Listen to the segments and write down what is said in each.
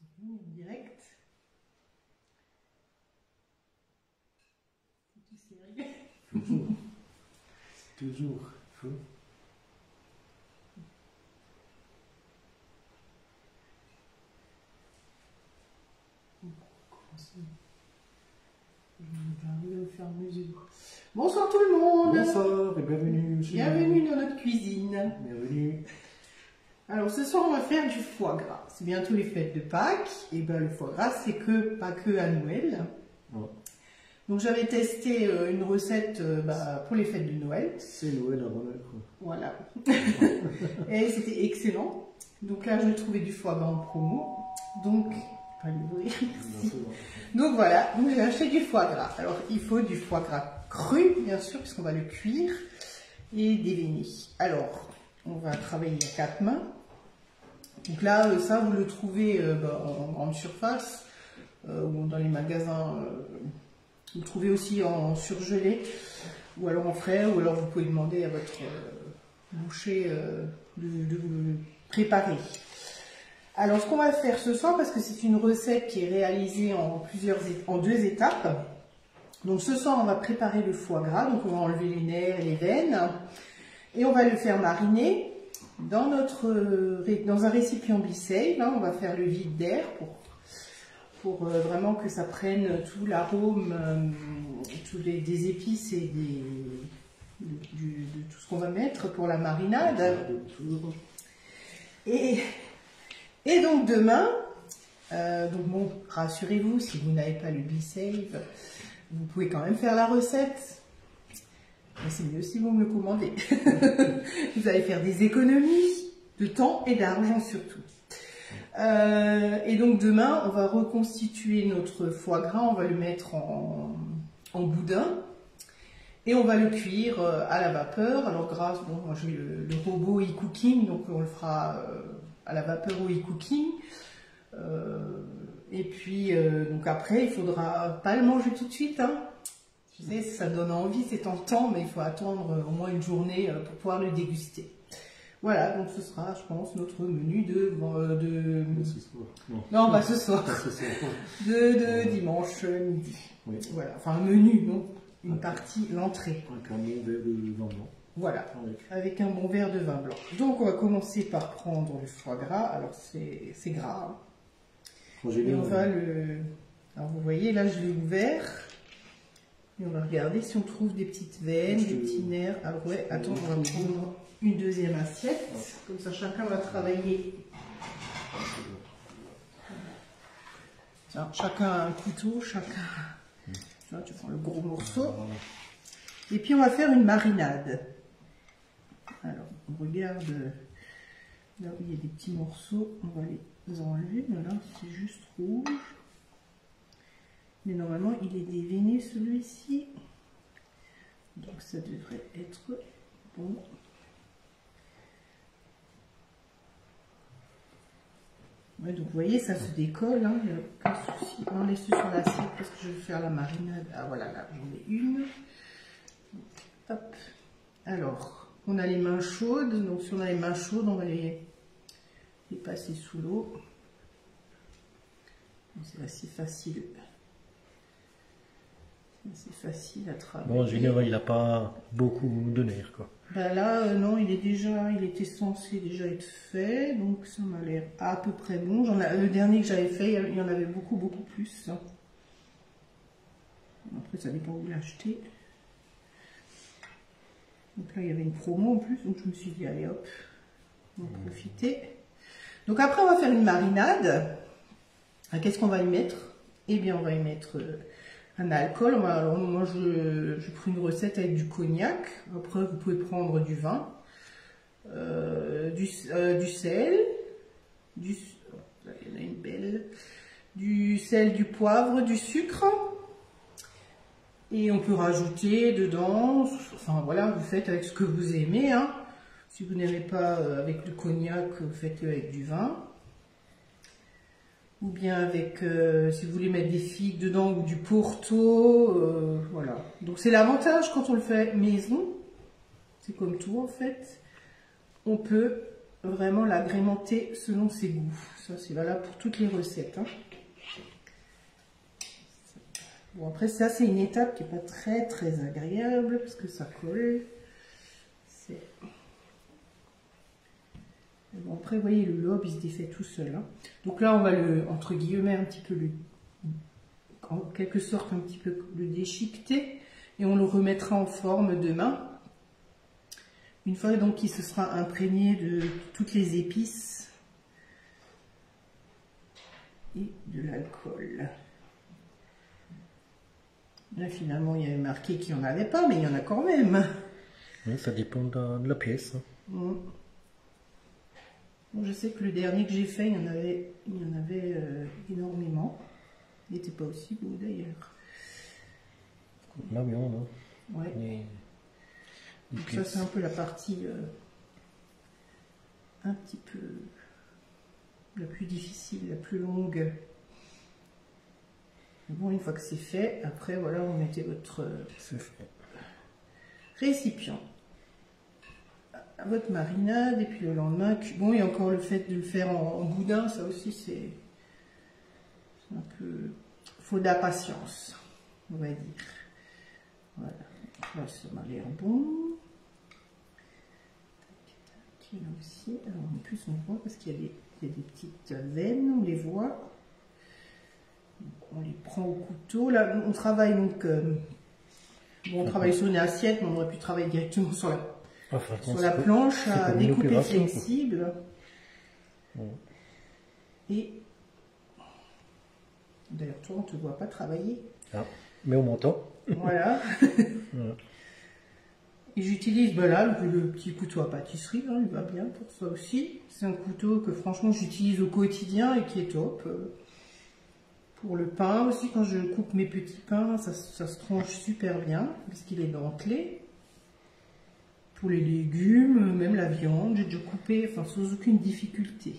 C'est bon, direct. Tout sérieux. Toujours. Faut. Je vais au fur et à mesure. Bonsoir tout le monde. Bonsoir et bienvenue. Bienvenue dans notre cuisine. Bienvenue. Alors ce soir on va faire du foie gras. C'est bientôt les fêtes de Pâques. Et ben le foie gras c'est pas que à Noël. Oh. Donc j'avais testé une recette pour les fêtes de Noël. C'est Noël avant Noël quoi. Voilà. Et c'était excellent. Donc là je trouvais du foie gras en promo. Donc pas l'ouvrir. Donc voilà, donc j'ai acheté du foie gras. Alors il faut du foie gras cru bien sûr puisqu'on va le cuire et déveiner. Alors on va travailler à 4 mains. Donc là ça vous le trouvez en grande surface ou dans les magasins. Vous le trouvez aussi en surgelé ou alors en frais ou alors vous pouvez demander à votre boucher de vous le préparer. Alors ce qu'on va faire ce soir, parce que c'est une recette qui est réalisée en 2 étapes. Donc ce soir on va préparer le foie gras, donc on va enlever les nerfs et les veines et on va le faire mariner dans un récipient Bissell. Là on va faire le vide d'air pour vraiment que ça prenne tout l'arôme, des épices et de tout ce qu'on va mettre pour la marinade. Et donc demain, bon, rassurez-vous, si vous n'avez pas le Bissell, vous pouvez quand même faire la recette. Mais c'est mieux si vous me le commandez. Vous allez faire des économies de temps et d'argent surtout. Et donc demain, on va reconstituer notre foie gras, on va le mettre en boudin. Et on va le cuire à la vapeur. Alors moi j'ai le robot e-cooking, donc on le fera à la vapeur ou e-cooking. Et puis donc après, il faudra pas le manger tout de suite. Hein. Je sais, ça donne envie, c'est tentant, mais il faut attendre au moins une journée pour pouvoir le déguster. Voilà, donc ce sera, je pense, notre menu ce soir. de dimanche midi. Oui. Voilà, enfin un menu, non. Une partie, l'entrée. Avec un bon verre de vin blanc. Voilà, avec un bon verre de vin blanc. Donc on va commencer par prendre le foie gras. Alors c'est gras. Hein. Et on va le... Alors vous voyez, là je l'ai ouvert. Et on va regarder si on trouve des petites veines, des petits nerfs. Alors ouais, attends, on va prendre une deuxième assiette. Comme ça chacun va travailler. Tiens, chacun a un couteau, chacun... Tu prends le gros morceau. Et puis on va faire une marinade. Alors, on regarde là où il y a des petits morceaux. On va les enlever. Voilà, c'est juste rouge. Mais normalement, il est déveiné celui-ci. Donc ça devrait être bon. Ouais, donc vous voyez, ça se décolle, hein, il n'y a aucun souci. On laisse sur l'assiette parce que je vais faire la marinade. Ah voilà, là j'en ai une. Hop. Alors, on a les mains chaudes. Donc si on a les mains chaudes, on va les passer sous l'eau. C'est assez facile. C'est facile à travailler. Bon, Junior, il n'a pas beaucoup de nerfs, quoi. Ben là, non, il était censé déjà être fait, donc ça m'a l'air à peu près bon. Le dernier que j'avais fait, il y en avait beaucoup plus. Après, ça dépend où vous l'achetez. Donc là, il y avait une promo en plus, donc je me suis dit, allez hop, on va profiter. Donc après, on va faire une marinade. Qu'est-ce qu'on va y mettre? Eh bien, on va y mettre... un alcool. Alors moi je prends une recette avec du cognac. Après vous pouvez prendre du vin, du sel, il y en a une belle, du sel, du poivre, du sucre. Et on peut rajouter dedans, enfin voilà, vous faites avec ce que vous aimez. Hein. Si vous n'aimez pas avec le cognac, vous faites avec du vin. Ou bien avec, si vous voulez mettre des figues dedans ou du Porto, voilà. Donc c'est l'avantage quand on le fait maison, c'est comme tout en fait, on peut vraiment l'agrémenter selon ses goûts. Ça, c'est valable pour toutes les recettes. Hein. Bon, après, ça, c'est une étape qui n'est pas très agréable parce que ça colle. Bon, après, vous voyez, le lobe, il se défait tout seul. Hein. Donc là, on va le, entre guillemets, un petit peu le, en quelque sorte, un petit peu le déchiqueter et on le remettra en forme demain. Une fois donc qu'il se sera imprégné de toutes les épices et de l'alcool. Là, finalement, il y avait marqué qu'il n'y en avait pas, mais il y en a quand même. Oui, ça dépend de la pièce. Bon, je sais que le dernier que j'ai fait, il y en avait énormément. Il n'était pas aussi beau d'ailleurs. L'avion, non? Ouais. Donc ça, c'est un peu la partie un petit peu la plus difficile, la plus longue. Bon, une fois que c'est fait, après, voilà, vous mettez votre récipient à votre marinade, et puis le lendemain, bon, il y a encore le fait de le faire en boudin, ça aussi, c'est un peu, faut de la patience, on va dire. Voilà, là, ça m'a l'air bon. Là aussi, alors en plus on voit parce qu'il y a des petites veines, on les voit. Donc, on les prend au couteau. Là, on travaille donc, bon, on travaille sur une assiette, mais on aurait pu travailler directement sur la planche à découper flexible. Et d'ailleurs, toi, on ne te voit pas travailler. Ah, mais on m'entend. Voilà. Et j'utilise là le petit couteau à pâtisserie, hein, il va bien pour ça aussi. C'est un couteau que franchement j'utilise au quotidien et qui est top. Pour le pain aussi, quand je coupe mes petits pains, ça se tranche super bien parce qu'il est dentelé. Pour les légumes, même la viande, j'ai déjà coupé enfin, sans aucune difficulté.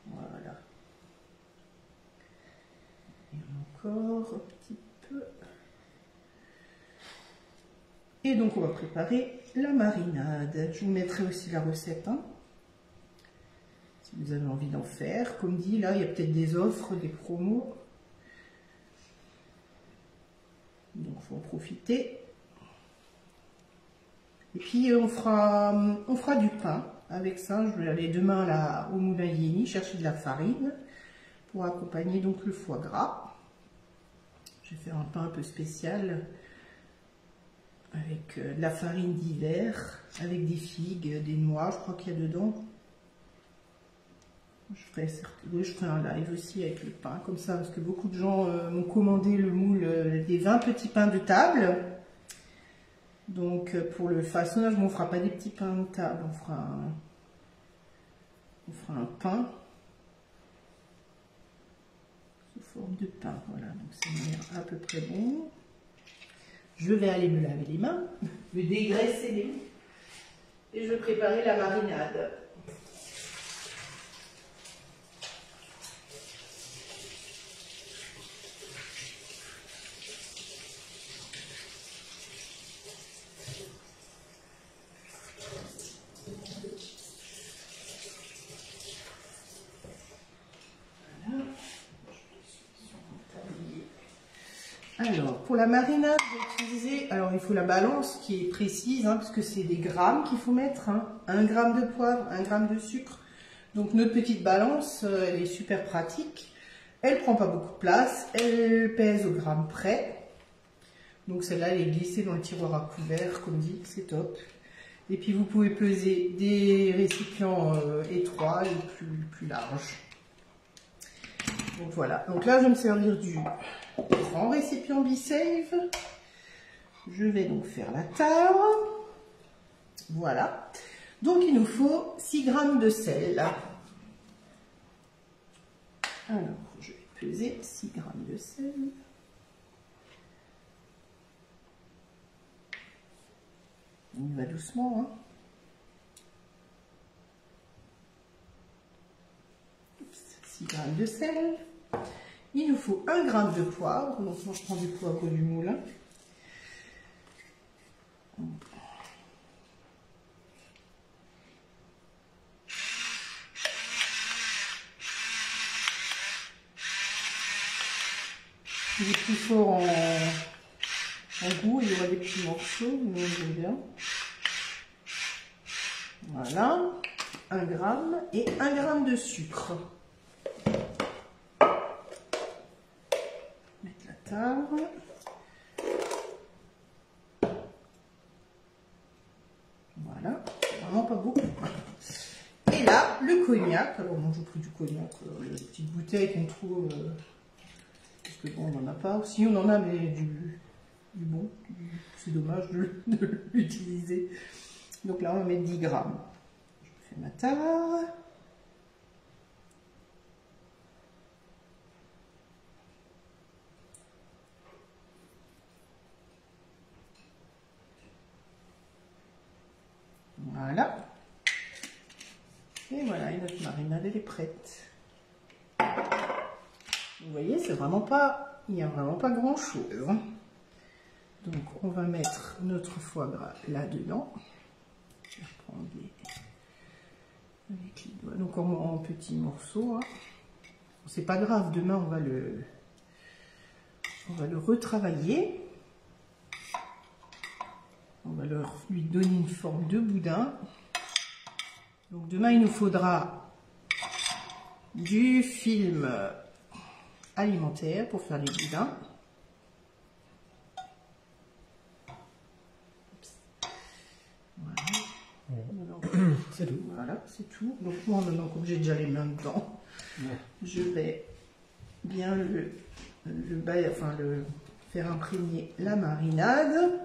Voilà. Et encore un petit peu. Et donc on va préparer la marinade. Je vous mettrai aussi la recette, hein, si vous avez envie d'en faire. Comme dit, là il y a peut-être des offres, des promos. Donc il faut en profiter. Et puis on fera du pain avec ça. Je vais aller demain là, au Moulin Yéni chercher de la farine pour accompagner donc le foie gras. Je vais faire un pain un peu spécial, avec de la farine d'hiver, avec des figues, des noix, je crois qu'il y a dedans. Je ferai un live aussi avec le pain, comme ça, parce que beaucoup de gens m'ont commandé le moule des 20 petits pains de table. Donc pour le façonnage, on ne fera pas des petits pains de table, on fera un pain sous forme de pain. Voilà, donc ça m'a l'air à peu près bon. Je vais aller me laver les mains, me dégraisser les mains et je vais préparer la marinade. Alors, pour la marinade, je vais utiliser, alors il faut la balance qui est précise, hein, parce que c'est des grammes qu'il faut mettre, hein, 1 gramme de poivre, 1 gramme de sucre. Donc notre petite balance, elle est super pratique. Elle prend pas beaucoup de place, elle pèse au gramme près. Donc celle-là, elle est glissée dans le tiroir à couvert, comme dit, c'est top. Et puis vous pouvez peser des récipients étroits et plus larges. Donc voilà, donc là je vais me servir du grand récipient B-Save. Je vais donc faire la tare. Voilà. Donc il nous faut 6 grammes de sel. Alors je vais peser 6 grammes de sel. On y va doucement, hein. 6 grammes de sel. Il nous faut 1 gramme de poivre. Donc moi je prends du poivre du moulin. Il est plus fort en goût, il y aura des petits morceaux, mais j'aime bien. Voilà, 1 gramme et 1 gramme de sucre. Mettre la table. Voilà, vraiment pas beaucoup. Et là, le cognac. Alors moi j'ai pris du cognac, les petites bouteilles qu'on trouve, parce que bon on n'en a pas. Si on en a, mais du bon, c'est dommage de l'utiliser. Donc là on va mettre 10 grammes. Je fais ma tare. Voilà. Et voilà, et notre marinade elle est prête. Vous voyez, c'est vraiment pas, il n'y a vraiment pas grand chose. Hein. Donc on va mettre notre foie gras là-dedans. Je vais reprendre avec les doigts, donc en petits morceaux. Hein. C'est pas grave, demain on va le retravailler. On va lui donner une forme de boudin. Donc demain il nous faudra du film alimentaire pour faire les boudins. C'est tout. Voilà, c'est tout. Donc moi maintenant, comme j'ai déjà les mains dedans, je vais bien le faire imprégner la marinade.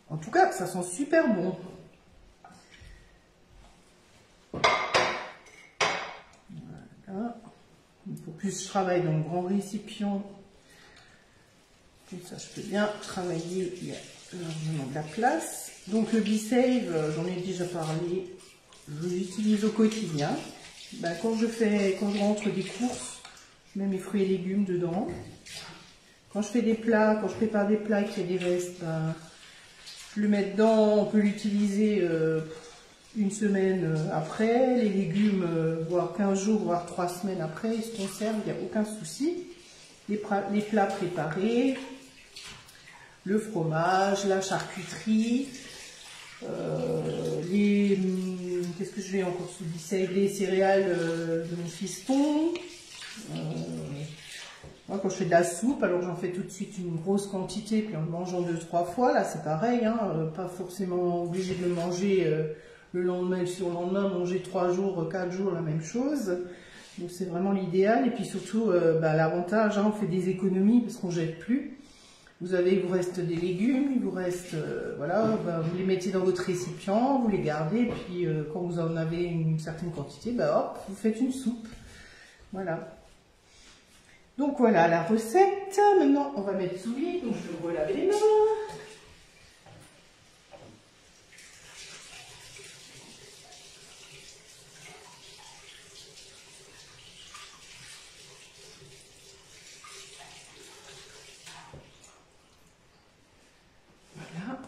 En tout cas, ça sent super bon. Voilà. Pour plus je travaille dans le grand récipient, comme ça je peux bien travailler, il y a largement de la place. Donc le B-Save, j'en ai déjà parlé, je l'utilise au quotidien. Ben, quand je rentre des courses, je mets mes fruits et légumes dedans. Quand je fais des plats, quand je prépare des plats et qu'il y a des restes, ben, je le mets dedans, on peut l'utiliser une semaine après, les légumes, voire 15 jours, voire 3 semaines après, ils se conservent, il n'y a aucun souci. Les plats préparés, le fromage, la charcuterie, qu'est-ce que je vais encore sous le les céréales de mon fiston. Moi, quand je fais de la soupe, alors j'en fais tout de suite une grosse quantité, puis en le mangeant 2-3 fois, là c'est pareil, hein, pas forcément obligé de le manger le lendemain, le surlendemain, manger 3 jours, 4 jours, la même chose. Donc c'est vraiment l'idéal, et puis surtout, l'avantage, hein, on fait des économies parce qu'on ne jette plus. Il vous reste des légumes, il vous reste, voilà, vous les mettez dans votre récipient, vous les gardez, et puis quand vous en avez une certaine quantité, hop, vous faites une soupe. Voilà. Donc voilà la recette. Maintenant, on va mettre sous vide, donc je vais relaver les mains. Voilà.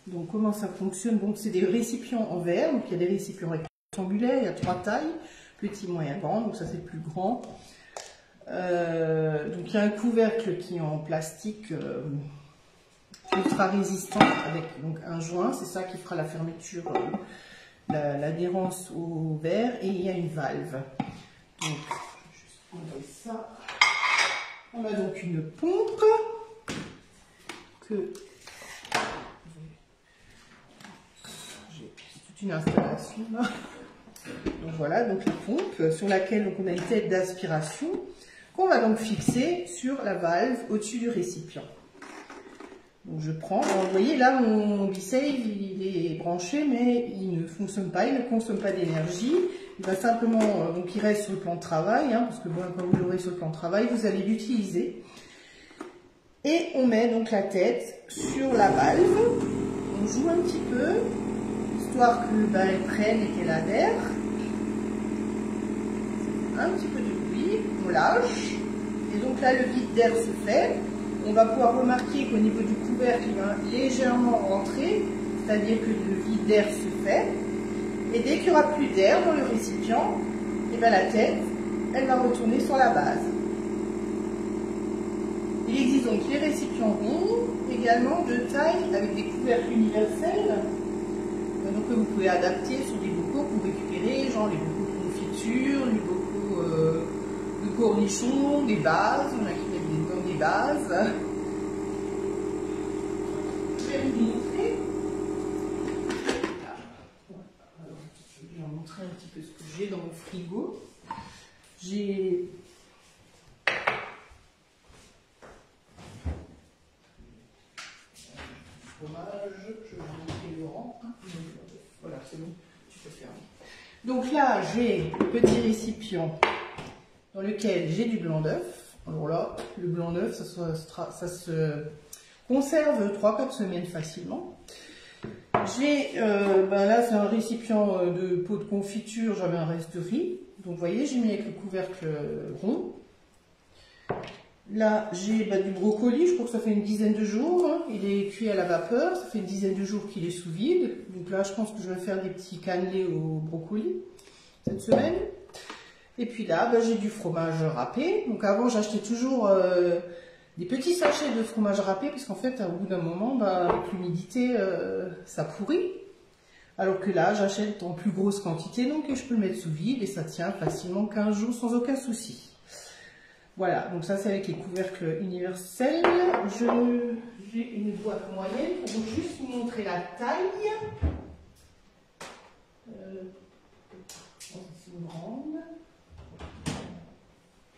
Donc comment ça fonctionne? Donc c'est des récipients en verre, donc il y a des récipients rectangulaires, il y a 3 tailles, petit, moyen, grand, donc ça c'est le plus grand. Donc il y a un couvercle qui est en plastique ultra résistant avec donc un joint, c'est ça qui fera la fermeture, l'adhérence au verre, et il y a une valve. Donc je vais juste enlever ça. On a donc une pompe que j'ai toute une installation là. Donc voilà, donc la pompe sur laquelle donc, on a une tête d'aspiration qu'on va donc fixer sur la valve au-dessus du récipient. Donc je prends, alors, vous voyez là mon B-Save il est branché mais il ne fonctionne pas, il ne consomme pas d'énergie. Il va simplement, donc il reste sur le plan de travail, hein, parce que bon, quand vous l'aurez sur le plan de travail, vous allez l'utiliser. Et on met donc la tête sur la valve, on joue un petit peu, histoire qu'elle prenne et qu'elle adhère. Un petit peu de bruit, on lâche, et donc là le vide d'air se fait. On va pouvoir remarquer qu'au niveau du couvercle il va légèrement rentrer, c'est-à-dire que le vide d'air se fait, et dès qu'il n'y aura plus d'air dans le récipient, et bien la tête, elle va retourner sur la base. Il existe donc les récipients ronds, également de taille avec des couvercles universels, donc que vous pouvez adapter sur des bocaux pour récupérer, genre les bocaux de confiture, les bocaux de cornichons, des bases, on a qui mettent dans des bases. Je vais vous montrer. Je vais vous montrer un petit peu ce que j'ai dans mon frigo. J'ai fromage, je vais vous montrer le rang. Voilà, c'est bon, tu peux fermer. Donc là, j'ai le petit récipient dans lequel j'ai du blanc d'œuf. Alors là, le blanc d'œuf, ça se conserve 3-4 semaines facilement. J'ai, là, c'est un récipient de pot de confiture, j'avais un reste de riz. Donc vous voyez, j'ai mis avec le couvercle rond. Là, j'ai du brocoli, je crois que ça fait une dizaine de jours. Hein. Il est cuit à la vapeur, ça fait une dizaine de jours qu'il est sous vide. Donc là, je pense que je vais faire des petits cannelés au brocoli cette semaine. Et puis là, j'ai du fromage râpé. Donc avant, j'achetais toujours des petits sachets de fromage râpé, parce qu'en fait, au bout d'un moment, avec l'humidité, ça pourrit. Alors que là, j'achète en plus grosse quantité, donc je peux le mettre sous vide et ça tient facilement 15 jours sans aucun souci. Voilà, donc ça c'est avec les couvercles universels. J'ai une boîte moyenne pour juste vous montrer la taille. C'est une grande.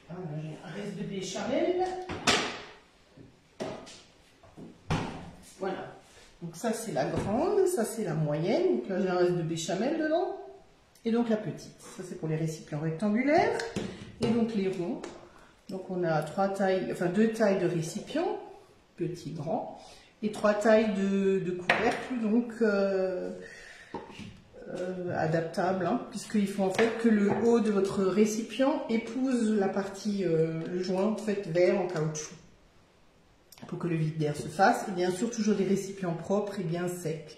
Ah, là j'ai un reste de béchamel. Voilà. Donc ça c'est la grande, ça c'est la moyenne. Donc là j'ai un reste de béchamel dedans. Et donc la petite. Ça c'est pour les récipients rectangulaires. Et donc les ronds. Donc on a deux tailles de récipients, petit, grand, et 3 tailles de couvercles, donc adaptables, hein, puisqu'il faut en fait que le haut de votre récipient épouse la partie, le joint en fait vert en caoutchouc, pour que le vide d'air se fasse. Et bien sûr toujours des récipients propres et bien secs,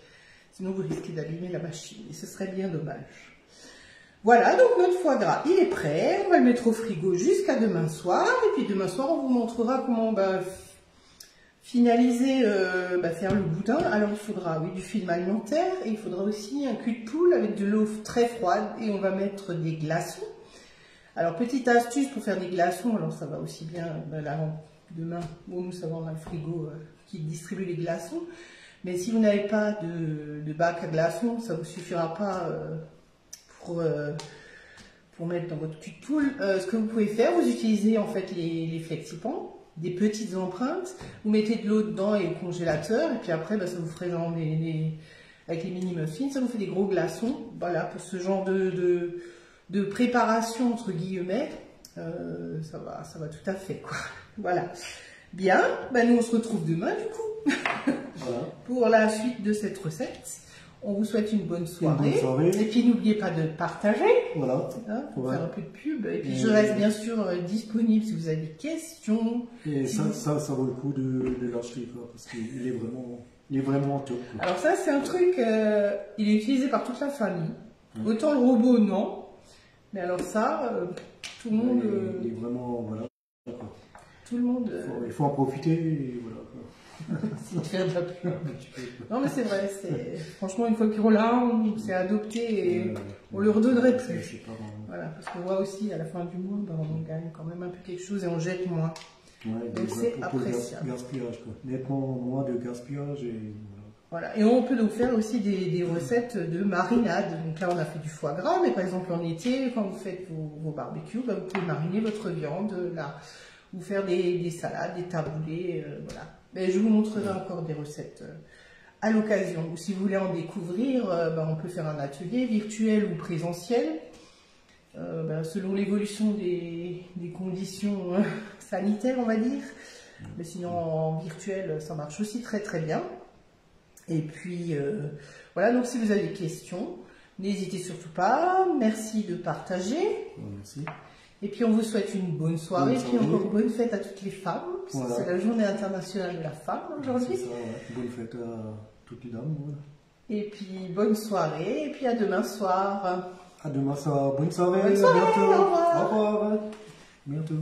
sinon vous risquez d'abîmer la machine, et ce serait bien dommage. Voilà, donc notre foie gras, il est prêt. On va le mettre au frigo jusqu'à demain soir. Et puis demain soir, on vous montrera comment finaliser, faire le boudin. Alors il faudra, oui, du film alimentaire. Et il faudra aussi un cul de poule avec de l'eau très froide. Et on va mettre des glaçons. Alors petite astuce pour faire des glaçons. Alors ça va aussi bien, là, demain, nous savons dans le frigo qui distribue les glaçons. Mais si vous n'avez pas de bac à glaçons, ça ne vous suffira pas... pour mettre dans votre cul de poule, ce que vous pouvez faire, vous utilisez en fait les flexipans, des petites empreintes, vous mettez de l'eau dedans et au congélateur, et puis après ça vous ferait genre avec les mini muffins, ça vous fait des gros glaçons. Voilà, pour ce genre de préparation entre guillemets, ça va tout à fait quoi. Voilà. Bien, nous on se retrouve demain du coup voilà. Pour la suite de cette recette. On vous souhaite une bonne soirée. Et puis n'oubliez pas de partager. Voilà. Hein, pour faire un peu de pub. Et puis je reste bien sûr disponible si vous avez des questions. Et si ça vaut le coup de l'acheter parce qu'il est vraiment top. Alors ça c'est un truc, il est utilisé par toute la famille. Autant le robot non. Mais alors ça, tout le monde... Il est vraiment, voilà. Tout le monde... Il faut en profiter et voilà. Faire de la pub. Non mais c'est vrai, franchement une fois qu'on l'a, c'est adopté et on ne le redonnerait plus. Voilà, parce qu'on voit aussi à la fin du mois, on gagne quand même un peu quelque chose et on jette moins. Ouais, donc c'est appréciable. Gaspillage, quoi. Nettement moins de gaspillage et voilà. Et on peut donc faire aussi des recettes de marinade. Donc là on a fait du foie gras, mais par exemple en été, quand vous faites vos barbecues, vous pouvez mariner votre viande là, ou faire des salades, des taboulés, voilà. Mais je vous montrerai encore des recettes à l'occasion. Ou si vous voulez en découvrir, on peut faire un atelier virtuel ou présentiel, selon l'évolution des conditions sanitaires, on va dire. Mais sinon, en virtuel, ça marche aussi très très bien. Et puis, voilà, donc si vous avez des questions, n'hésitez surtout pas. Merci de partager. Merci. Et puis on vous souhaite une bonne soirée, et puis encore bonne fête à toutes les femmes, parce que c'est la journée internationale de la femme aujourd'hui. C'est ça, ouais. Bonne fête à toutes les dames. Voilà. Et puis bonne soirée, et puis à demain soir. À demain soir. Bonne soirée. Bonne soirée, À bientôt. au revoir. Au revoir. Bientôt.